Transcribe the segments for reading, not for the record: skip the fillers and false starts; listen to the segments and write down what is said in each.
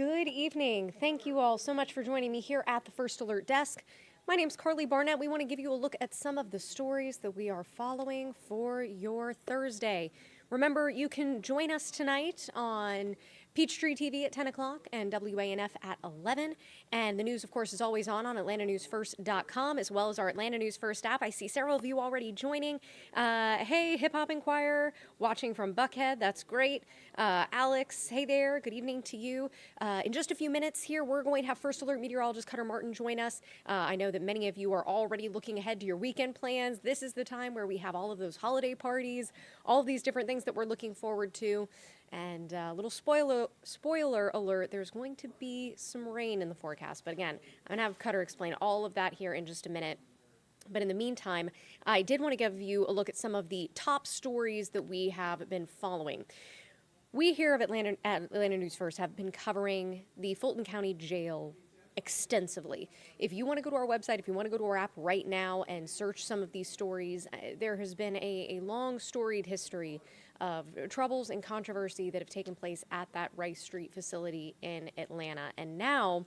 Good evening. Thank you all so much for joining me here at the First Alert Desk. My name's Karli Barnett. We want to give you a look at some of the stories that we are following for your Thursday. Remember, you can join us tonight on Peachtree TV at 10 o'clock and WANF at 11. And the news, of course, is always on AtlantaNewsFirst.com, as well as our Atlanta News First app. I see several of you already joining. Hey, Hip Hop Inquirer, watching from Buckhead. That's great. Alex, hey there. Good evening to you. In just a few minutes here, we're going to have First Alert Meteorologist Cutter Martin join us. I know that many of you are already looking ahead to your weekend plans. This is the time where we have all of those holiday parties, all of these different things that we're looking forward to. And a little spoiler alert, there's going to be some rain in the forecast. But again, I'm going to have Cutter explain all of that here in just a minute. But in the meantime, I did want to give you a look at some of the top stories that we have been following. We here at Atlanta News First have been covering the Fulton County Jail extensively. If you want to go to our website, if you want to go to our app right now and search some of these stories, there has been a long storied history of troubles and controversy that have taken place at that Rice Street facility in Atlanta. And now,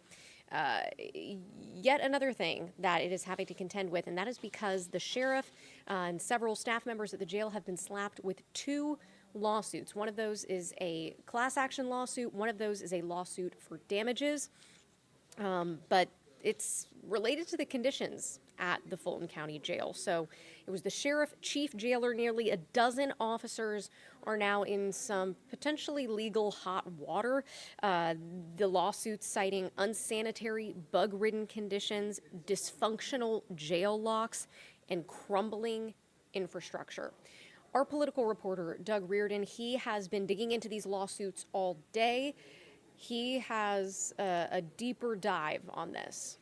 yet another thing that it is having to contend with, and that is because the sheriff and several staff members at the jail have been slapped with two lawsuits. One of those is a class action lawsuit. One of those is a lawsuit for damages. But it's related to the conditions at the Fulton County Jail. So it was the sheriff, chief jailer, nearly a dozen officers are now in some potentially legal hot water. The lawsuits citing unsanitary, bug-ridden conditions, dysfunctional jail locks, and crumbling infrastructure. Our political reporter, Doug Reardon, he has been digging into these lawsuits all day. He has a deeper dive on this.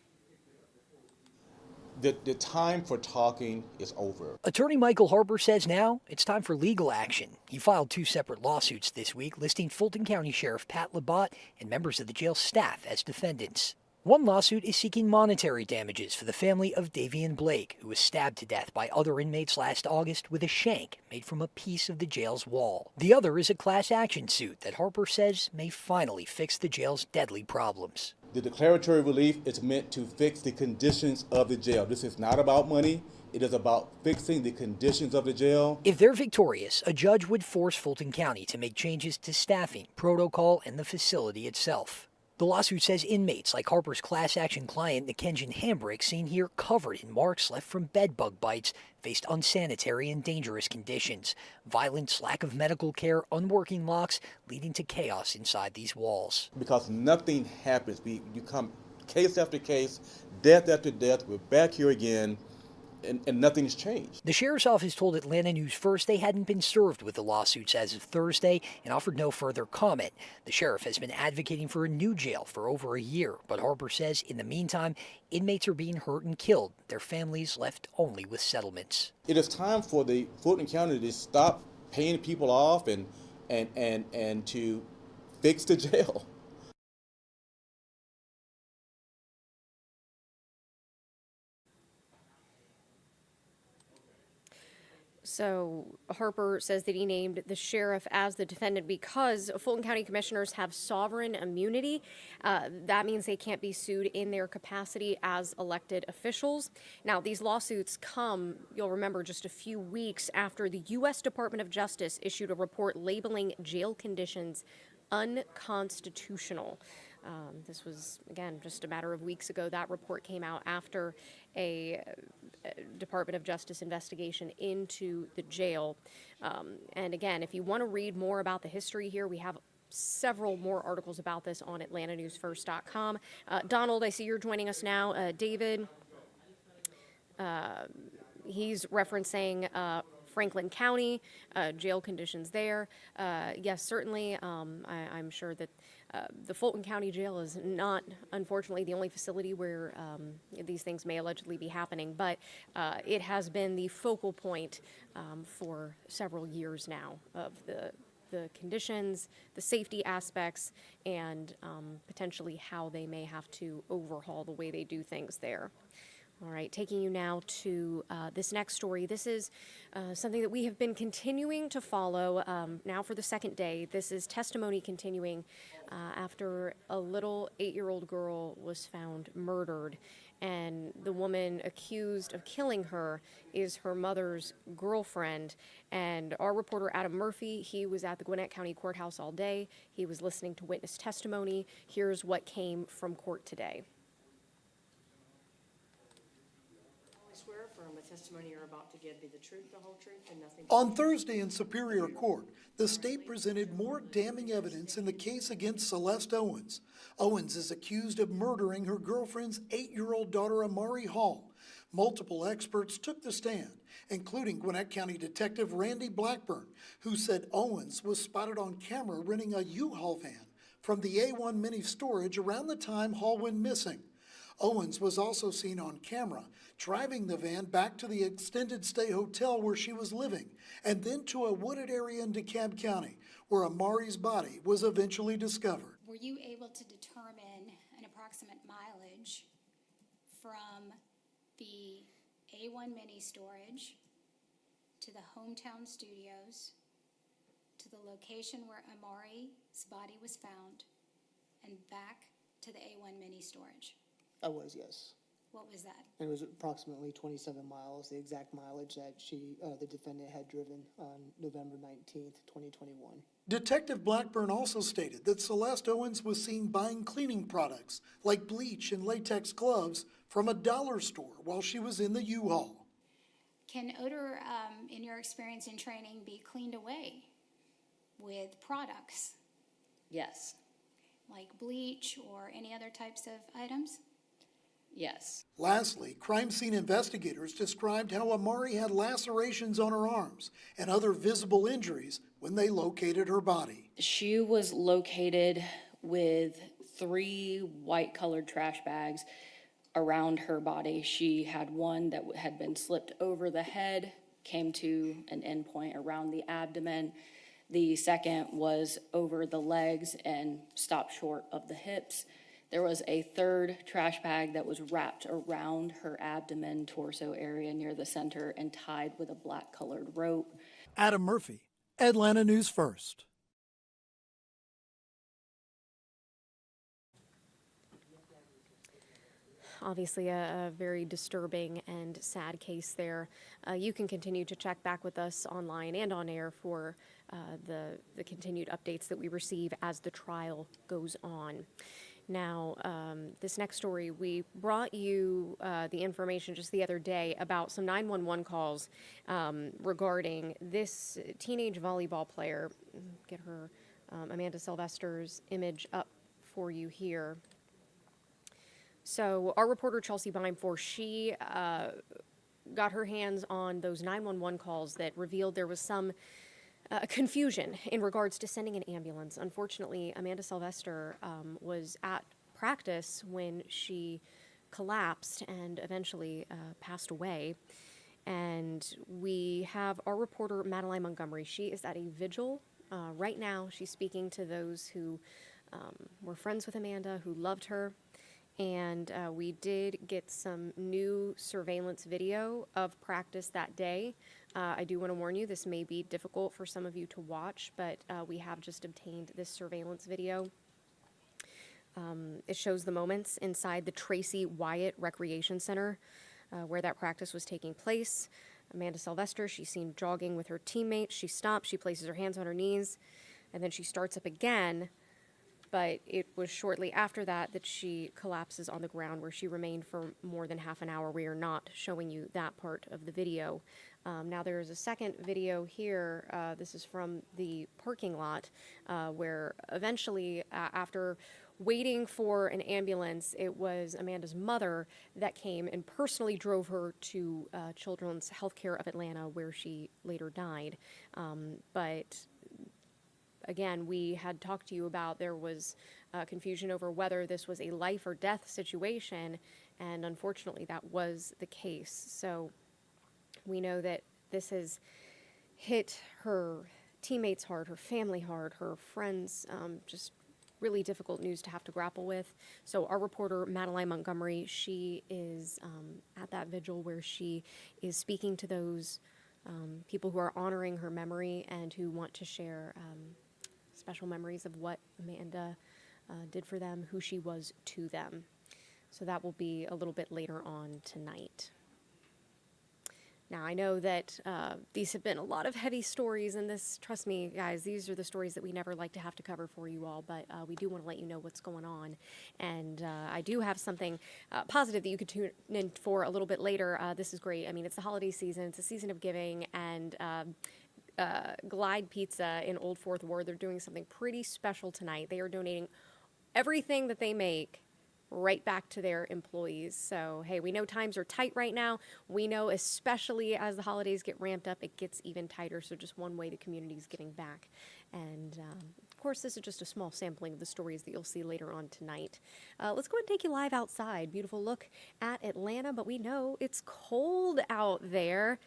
The time for talking is over. Attorney Michael Harper says now it's time for legal action. He filed two separate lawsuits this week listing Fulton County Sheriff Pat Labat and members of the jail staff as defendants. One lawsuit is seeking monetary damages for the family of Davian Blake, who was stabbed to death by other inmates last August with a shank made from a piece of the jail's wall. The other is a class action suit that Harper says may finally fix the jail's deadly problems. The declaratory relief is meant to fix the conditions of the jail. This is not about money. It is about fixing the conditions of the jail. If they're victorious, a judge would force Fulton County to make changes to staffing, protocol, and the facility itself. The lawsuit says inmates like Harper's class action client Nikenjan Hambrick, seen here covered in marks left from bed bug bites, faced unsanitary and dangerous conditions, violence, lack of medical care, unworking locks, leading to chaos inside these walls. Because nothing happens. You come case after case, death after death. We're back here again. And nothing's changed. The sheriff's office told Atlanta News First they hadn't been served with the lawsuits as of Thursday and offered no further comment. The sheriff has been advocating for a new jail for over a year, but Harper says in the meantime, inmates are being hurt and killed, their families left only with settlements. It is time for the Fulton County to stop paying people off and to fix the jail. So Harper says that he named the sheriff as the defendant because Fulton County commissioners have sovereign immunity. That means they can't be sued in their capacity as elected officials. Now, these lawsuits come, you'll remember, just a few weeks after the U.S. Department of Justice issued a report labeling jail conditions unconstitutional. This was, again, just a matter of weeks ago. That report came out after a Department of Justice investigation into the jail. And again, if you want to read more about the history here, we have several more articles about this on AtlantaNewsFirst.com. Donald, I see you're joining us now. David, he's referencing Franklin County, jail conditions there. Yes, certainly, I'm sure that the Fulton County Jail is not, unfortunately, the only facility where these things may allegedly be happening, but it has been the focal point for several years now of the conditions, the safety aspects, and potentially how they may have to overhaul the way they do things there. All right, taking you now to this next story. This is something that we have been continuing to follow now for the second day. This is testimony continuing after a little 8-year-old girl was found murdered, and the woman accused of killing her is her mother's girlfriend. And our reporter, Adam Murphy, he was at the Gwinnett County Courthouse all day. He was listening to witness testimony. Here's what came from court today. Swear affirm the testimony you're about to give be the truth, the whole truth, and nothing. On Thursday in Superior Court, the state presented more damning evidence in the case against Celeste Owens. Owens is accused of murdering her girlfriend's 8-year-old daughter, Amari Hall. Multiple experts took the stand, including Gwinnett County Detective Randy Blackburn, who said Owens was spotted on camera renting a U-Haul van from the A1 mini storage around the time Hall went missing. Owens was also seen on camera driving the van back to the extended stay hotel where she was living, and then to a wooded area in DeKalb County, where Amari's body was eventually discovered. Were you able to determine an approximate mileage from the A1 mini storage to the hometown studios to the location where Amari's body was found and back to the A1 mini storage? I was, yes. What was that? And it was approximately 27 miles, the exact mileage that the defendant had driven on November 19th, 2021. Detective Blackburn also stated that Celeste Owens was seen buying cleaning products like bleach and latex gloves from a dollar store while she was in the U-Haul. Can odor, in your experience in training, be cleaned away with products Yes. like bleach or any other types of items? Yes. Lastly, crime scene investigators described how Amari had lacerations on her arms and other visible injuries when they located her body. She was located with 3 white-colored trash bags around her body. She had one that had been slipped over the head, came to an endpoint around the abdomen. The second was over the legs and stopped short of the hips. There was a 3rd trash bag that was wrapped around her abdomen, torso area near the center and tied with a black-colored rope. Adam Murphy, Atlanta News First. Obviously a very disturbing and sad case there. You can continue to check back with us online and on air for the continued updates that we receive as the trial goes on. Now, this next story, we brought you the information just the other day about some 911 calls regarding this teenage volleyball player. Get her, Amanda Sylvester's image up for you here. So our reporter, Chelsea Bimefor, she got her hands on those 911 calls that revealed there was some confusion in regards to sending an ambulance. Unfortunately, Amanda Sylvester was at practice when she collapsed and eventually passed away. And we have our reporter, Madeline Montgomery. She is at a vigil right now. She's speaking to those who were friends with Amanda, who loved her. And we did get some new surveillance video of practice that day. I do want to warn you, this may be difficult for some of you to watch, but we have just obtained this surveillance video. It shows the moments inside the Tracy Wyatt Recreation Center where that practice was taking place. Amanda Sylvester, she's seen jogging with her teammates. She stops, she places her hands on her knees, and then she starts up again. But it was shortly after that that she collapses on the ground, where she remained for more than half an hour. We are not showing you that part of the video. Now there is a second video here. This is from the parking lot, where eventually, after waiting for an ambulance, it was Amanda's mother that came and personally drove her to Children's Healthcare of Atlanta, where she later died. But again, we had talked to you about there was confusion over whether this was a life or death situation, and unfortunately that was the case. So we know that this has hit her teammates hard, her family hard, her friends just really difficult news to have to grapple with. So our reporter, Madeline Montgomery, she is at that vigil where she is speaking to those people who are honoring her memory and who want to share special memories of what Amanda did for them, who she was to them. So that will be a little bit later on tonight. Now, I know that these have been a lot of heavy stories, and this, trust me, guys, these are the stories that we never like to have to cover for you all, but we do want to let you know what's going on. And I do have something positive that you could tune in for a little bit later. This is great. I mean, it's the holiday season. It's a season of giving, and Glide Pizza in Old Fourth Ward, they're doing something pretty special tonight. They are donating everything that they make right back to their employees. So, hey, we know times are tight right now. We know especially as the holidays get ramped up, it gets even tighter. So just one way the community is getting back. And, of course, this is just a small sampling of the stories that you'll see later on tonight. Let's go ahead and take you live outside. Beautiful look at Atlanta, but we know it's cold out there.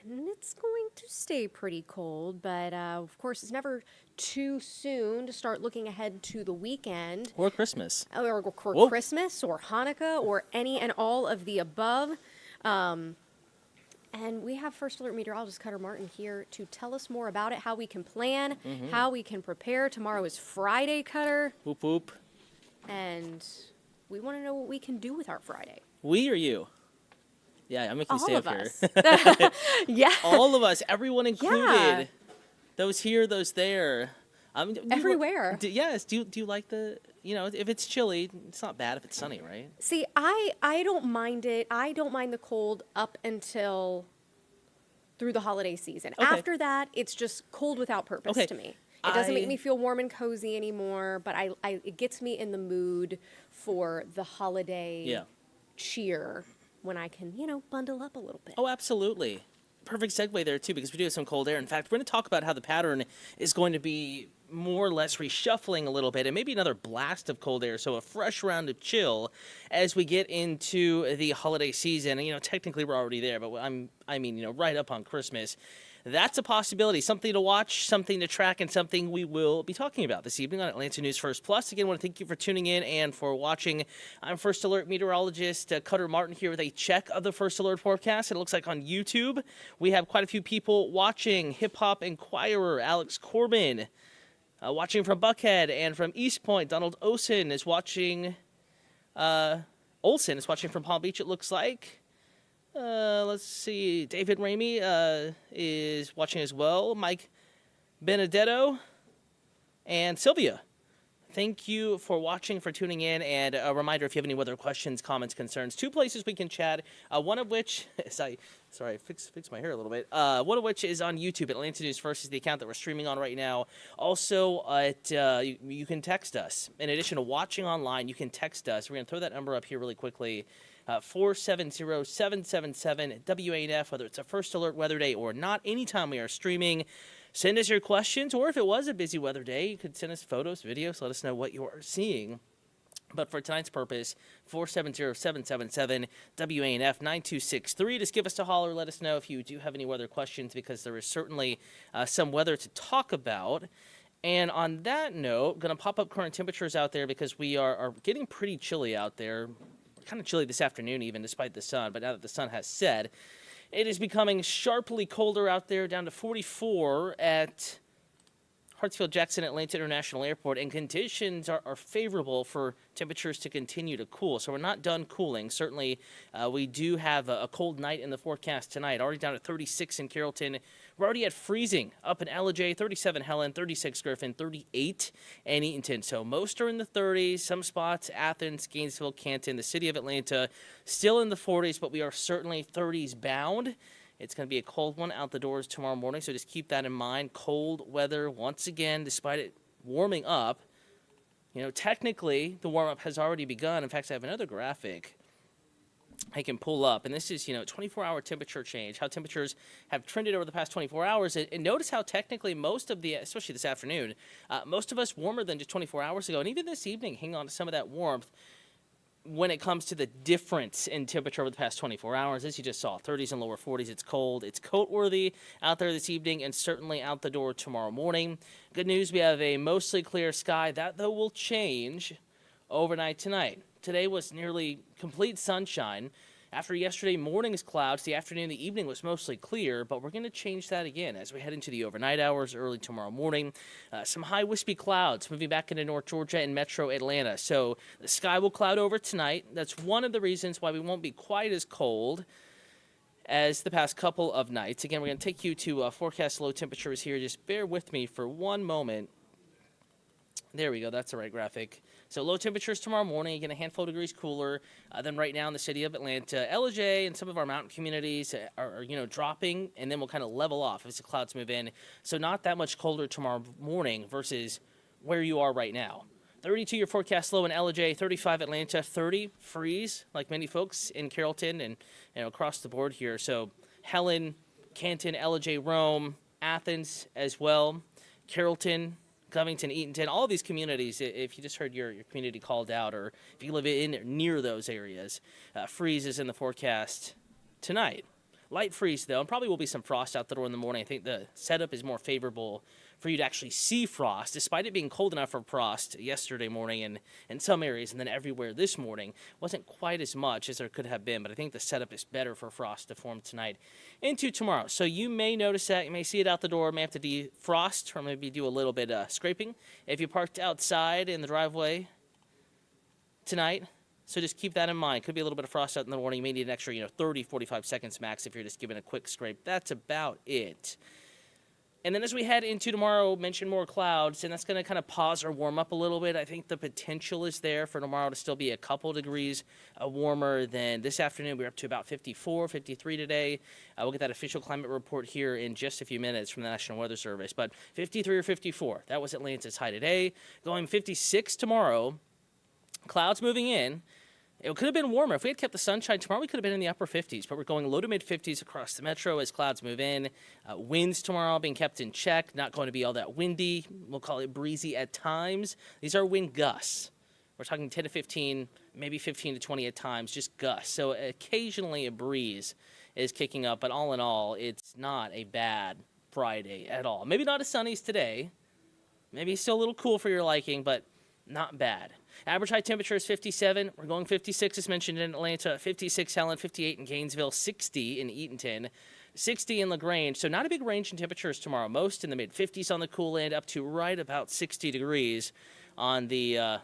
And it's going to stay pretty cold, but of course, it's never too soon to start looking ahead to the weekend. Or Christmas. Or Christmas, or Hanukkah, or any and all of the above. And we have First Alert Meteorologist Cutter Martin here to tell us more about it, how we can plan, how we can prepare. Tomorrow is Friday, Cutter. Whoop whoop. And we want to know what we can do with our Friday. We or you? Yeah, I'm making you stay All up of here. us. Yeah. All of us, everyone included. Yeah. Those here, those there. Everywhere. Yes. Do you like the, if it's chilly, it's not bad if it's sunny, right? See, I don't mind it. I don't mind the cold up until through the holiday season. Okay. After that, it's just cold without purpose Okay. to me. It doesn't make me feel warm and cozy anymore, but it gets me in the mood for the holiday cheer when I can, bundle up a little bit. Oh, absolutely. Perfect segue there, too, because we do have some cold air. In fact, we're going to talk about how the pattern is going to be more or less reshuffling a little bit, and maybe another blast of cold air, so a fresh round of chill as we get into the holiday season. And, technically we're already there, but I mean, right up on Christmas. That's a possibility, something to watch, something to track, and something we will be talking about this evening on Atlanta News First Plus. Again, I want to thank you for tuning in and for watching. I'm First Alert Meteorologist Cutter Martin here with a check of the First Alert forecast. It looks like on YouTube we have quite a few people watching. Hip Hop Inquirer Alex Corbin watching from Buckhead, and from East Point, Donald Olson is watching. Olson is watching from Palm Beach, it looks like. Let's see. David Ramey is watching as well. Mike Benedetto and Sylvia. Thank you for watching, for tuning in, and a reminder, if you have any weather questions, comments, concerns, two places we can chat, one of which, fix my hair a little bit, one of which is on YouTube. Atlanta News First is the account that we're streaming on right now. Also, you can text us. In addition to watching online, you can text us. We're going to throw that number up here really quickly. 470-777-WANF, whether it's a First Alert weather day or not. Anytime we are streaming, send us your questions, or if it was a busy weather day, you could send us photos, videos, let us know what you are seeing. But for tonight's purpose, 470-777-WANF 9263. Just give us a holler. Let us know if you do have any weather questions, because there is certainly some weather to talk about. And on that note, going to pop up current temperatures out there, because we are getting pretty chilly out there. Kind of chilly this afternoon even, despite the sun. But now that the sun has set, it is becoming sharply colder out there, down to 44 at Hartsfield-Jackson Atlanta International Airport, and conditions are favorable for temperatures to continue to cool. So we're not done cooling. Certainly, we do have a cold night in the forecast tonight. Already down to 36 in Carrollton. We're already at freezing up in Ellijay, 37 Helen, 36 Griffin, 38 and Eatonton. So most are in the 30s. Some spots, Athens, Gainesville, Canton, the city of Atlanta, still in the 40s, but we are certainly 30s bound. It's going to be a cold one out the doors tomorrow morning, so just keep that in mind. Cold weather once again, despite it warming up. Technically, the warm-up has already begun. In fact, I have another graphic I can pull up, and this is, 24-hour temperature change, how temperatures have trended over the past 24 hours. And notice how technically most of the, especially this afternoon, most of us warmer than just 24 hours ago. And even this evening, hang on to some of that warmth. when it comes to the difference in temperature over the past 24 hours, as you just saw, 30s and lower 40s, it's cold. It's coat-worthy out there this evening and certainly out the door tomorrow morning. Good news, we have a mostly clear sky. That, though, will change overnight tonight. Today was nearly complete sunshine. After yesterday morning's clouds, the afternoon and the evening was mostly clear, but we're going to change that again as we head into the overnight hours, early tomorrow morning. Some high wispy clouds moving back into North Georgia and metro Atlanta. So the sky will cloud over tonight. That's one of the reasons why we won't be quite as cold as the past couple of nights. Again, we're going to take you to forecast low temperatures here. Just bear with me for one moment. There we go. That's the right graphic. So low temperatures tomorrow morning, again, a handful of degrees cooler than right now in the city of Atlanta. LJ and some of our mountain communities are dropping, and then we'll kind of level off as the clouds move in. So not that much colder tomorrow morning versus where you are right now. 32 your forecast low in LJ, 35 Atlanta, 30 freeze, like many folks in Carrollton and across the board here. So Helen, Canton, LJ, Rome, Athens as well, Carrollton, Covington, Eatonton, all these communities, if you just heard your community called out, or if you live in or near those areas, freeze is in the forecast tonight. Light freeze, though, and probably will be some frost out the door in the morning. I think the setup is more favorable for you to actually see frost, despite it being cold enough for frost yesterday morning and in some areas, and then everywhere this morning. Wasn't quite as much as there could have been, but I think the setup is better for frost to form tonight into tomorrow. So you may notice that. You may see it out the door, may have to defrost, or maybe do a little bit of scraping if you parked outside in the driveway tonight. So just keep that in mind. Could be a little bit of frost out in the morning. You may need an extra 30, 45 seconds max if you're just giving a quick scrape. That's about it. And then as we head into tomorrow, mention more clouds, and that's going to kind of pause or warm up a little bit. I think the potential is there for tomorrow to still be a couple degrees warmer than this afternoon. We're up to about 54, 53 today. We'll get that official climate report here in just a few minutes from the National Weather Service. But 53 or 54, that was Atlanta's high today. Going 56 tomorrow, clouds moving in. It could have been warmer. If we had kept the sunshine tomorrow, we could have been in the upper 50s, but we're going low to mid 50s across the metro as clouds move in. Winds tomorrow being kept in check, not going to be all that windy. We'll call it breezy at times. These are wind gusts. We're talking 10 to 15, maybe 15 to 20 at times, just gusts. So occasionally a breeze is kicking up, but all in all, it's not a bad Friday at all. Maybe not as sunny as today. Maybe still a little cool for your liking, but not bad. Average high temperature is 57. We're going 56 as mentioned in Atlanta, 56 Helen, 58 in Gainesville, 60 in Eatonton, 60 in LaGrange. So not a big range in temperatures tomorrow. Most in the mid-50s on the cool end, up to right about 60 degrees on the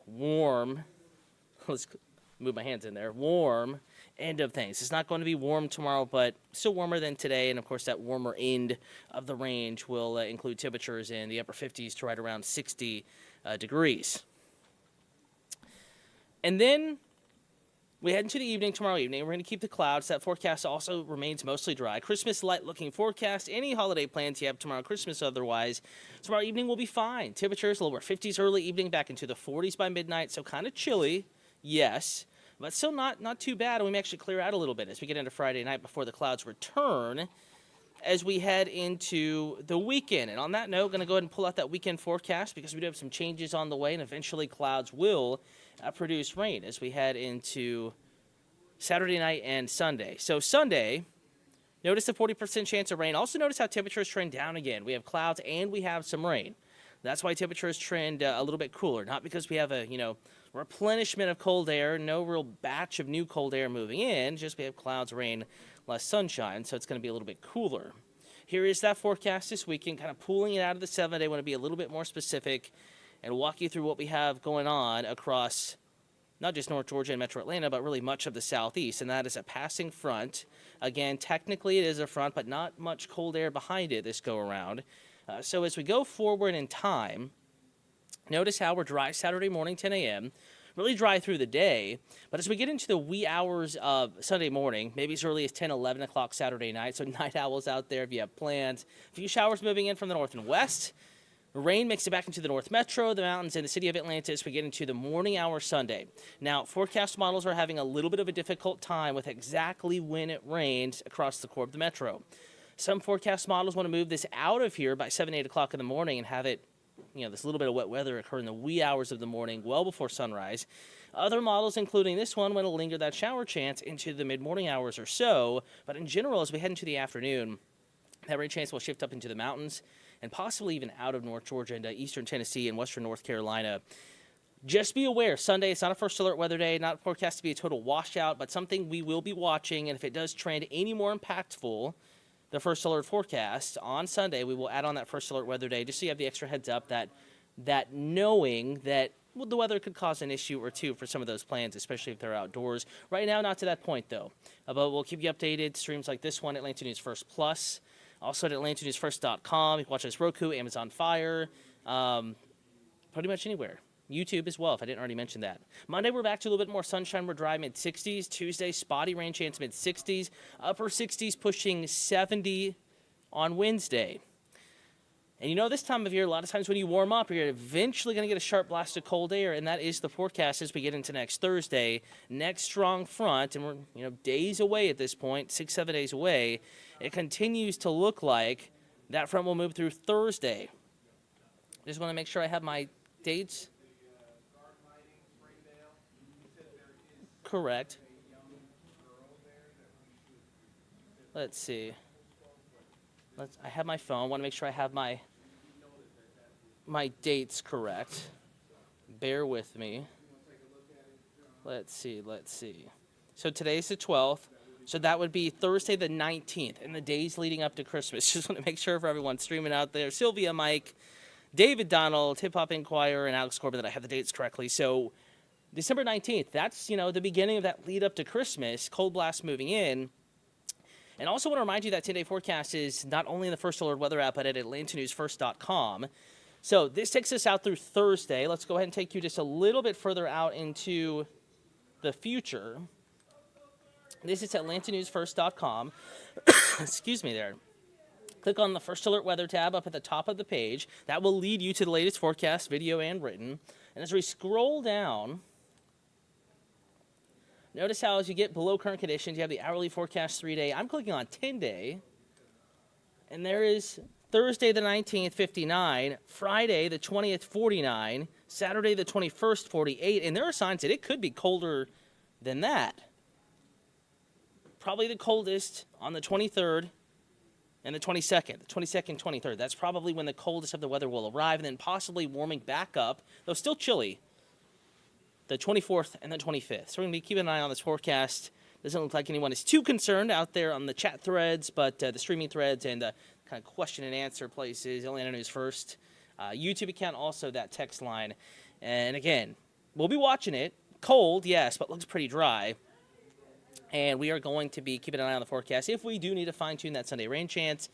warm, let's move my hands in there, warm end of things. It's not going to be warm tomorrow, but still warmer than today. And, of course, that warmer end of the range will include temperatures in the upper 50s to right around 60 degrees. And then we head into the evening tomorrow evening. We're going to keep the clouds. That forecast also remains mostly dry. Christmas light-looking forecast. Any holiday plans you have tomorrow, Christmas otherwise, tomorrow evening will be fine. Temperatures lower 50s early evening, back into the 40s by midnight, so kind of chilly, yes, but still not too bad. And we may actually clear out a little bit as we get into Friday night before the clouds return as we head into the weekend. And on that note, going to go ahead and pull out that weekend forecast because we do have some changes on the way, and eventually clouds will produce rain as we head into Saturday night and Sunday. So Sunday, notice the 40% chance of rain. Also notice how temperatures trend down again. We have clouds and we have some rain. That's why temperatures trend a little bit cooler, not because we have a, replenishment of cold air, no real batch of new cold air moving in, just we have clouds, rain, less sunshine, so it's going to be a little bit cooler. Here is that forecast this weekend, kind of pulling it out of the 7-day. I want to be a little bit more specific and walk you through what we have going on across not just North Georgia and Metro Atlanta, but really much of the southeast, and that is a passing front. Again, technically it is a front, but not much cold air behind it this go-around. So as we go forward in time, notice how we're dry Saturday morning, 10 a.m., really dry through the day, but as we get into the wee hours of Sunday morning, maybe as early as 10, 11 o'clock Saturday night, so night owls out there if you have plans, a few showers moving in from the north and west. Rain makes it back into the North Metro, the mountains, and the city of Atlanta as we get into the morning hour Sunday. Now, forecast models are having a little bit of a difficult time with exactly when it rains across the core of the metro. Some forecast models want to move this out of here by 7, 8 o'clock in the morning and have it this little bit of wet weather occur in the wee hours of the morning, well before sunrise. Other models, including this one, will linger that shower chance into the mid-morning hours or so. But in general, as we head into the afternoon, that rain chance will shift up into the mountains and possibly even out of North Georgia into eastern Tennessee and western North Carolina. Just be aware, Sunday, it's not a first alert weather day, not forecast to be a total washout, but something we will be watching. And if it does trend any more impactful, the first alert forecast on Sunday, we will add on that first alert weather day just so you have the extra heads up that knowing that the weather could cause an issue or two for some of those plans, especially if they're outdoors. Right now, not to that point, though. But we'll keep you updated. Streams like this one, Atlanta News First Plus. Also at AtlantaNewsFirst.com. You can watch us Roku, Amazon Fire, pretty much anywhere. YouTube as well, if I didn't already mention that. Monday, we're back to a little bit more sunshine. We're dry, mid-60s. Tuesday, spotty rain chance, mid-60s. Upper 60s, pushing 70 on Wednesday. And this time of year, a lot of times when you warm up, you're eventually going to get a sharp blast of cold air, and that is the forecast as we get into next Thursday. Next strong front, and we're days away at this point, 6-7 days away. It continues to look like that front will move through Thursday. Just want to make sure I have my dates correct. Let's see. I have my phone. I want to make sure I have my dates correct. Bear with me. Let's see. So today's the 12th. So that would be Thursday the 19th and the days leading up to Christmas. Just want to make sure for everyone streaming out there. Sylvia, Mike, David Donald, Hip Hop Inquirer, and Alex Corbin that I have the dates correctly. So December 19th, that's, the beginning of that lead up to Christmas. Cold blast moving in. And also want to remind you that 10-day forecast is not only in the First Alert Weather app, but at AtlantaNewsFirst.com. So this takes us out through Thursday. Let's go ahead and take you just a little bit further out into the future. This is AtlantaNewsFirst.com. Excuse me there. Click on the First Alert Weather tab up at the top of the page. That will lead you to the latest forecast, video and written. And as we scroll down, notice how as you get below current conditions, you have the hourly forecast 3-day. I'm clicking on 10-day, and there is Thursday the 19th, 59, Friday the 20th, 49, Saturday the 21st, 48, and there are signs that it could be colder than that. Probably the coldest on the 23rd and the 22nd. The 22nd, 23rd. That's probably when the coldest of the weather will arrive, and then possibly warming back up, though still chilly, the 24th and the 25th. So we're going to be keeping an eye on this forecast. Doesn't look like anyone is too concerned out there on the chat threads, but the streaming threads and the kind of question and answer places, Atlanta News First, YouTube account, also that text line. And again, we'll be watching it. Cold, yes, but looks pretty dry. And we are going to be keeping an eye on the forecast if we do need to fine-tune that Sunday rain chance.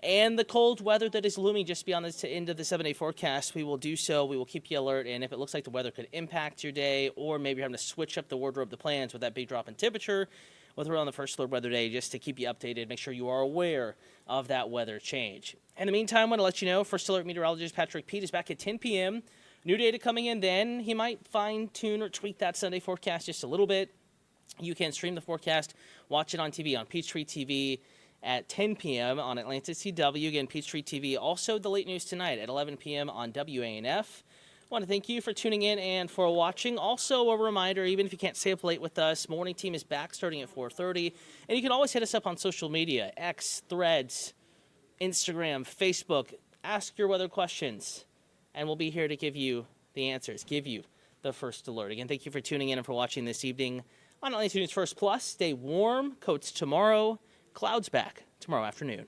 And the cold weather that is looming just beyond the end of the 7-day forecast, we will do so. We will keep you alert. And if it looks like the weather could impact your day, or maybe you're having to switch up the wardrobe, the plans with that big drop in temperature, we'll throw on the First Alert Weather Day just to keep you updated, make sure you are aware of that weather change. In the meantime, I want to let you know, First Alert Meteorologist Patrick Pete is back at 10 p.m. New data coming in then. He might fine-tune or tweak that Sunday forecast just a little bit. You can stream the forecast, watch it on TV, on Peachtree TV at 10 p.m. on Atlanta CW. Again, Peachtree TV. Also, the late news tonight at 11 p.m. on WANF. I want to thank you for tuning in and for watching. Also, a reminder, even if you can't stay up late with us, Morning Team is back starting at 4:30. And you can always hit us up on social media, X, Threads, Instagram, Facebook. Ask your weather questions, and we'll be here to give you the answers, give you the first alert. Again, thank you for tuning in and for watching this evening on Atlanta News First Plus. Stay warm. Coats tomorrow. Clouds back tomorrow afternoon.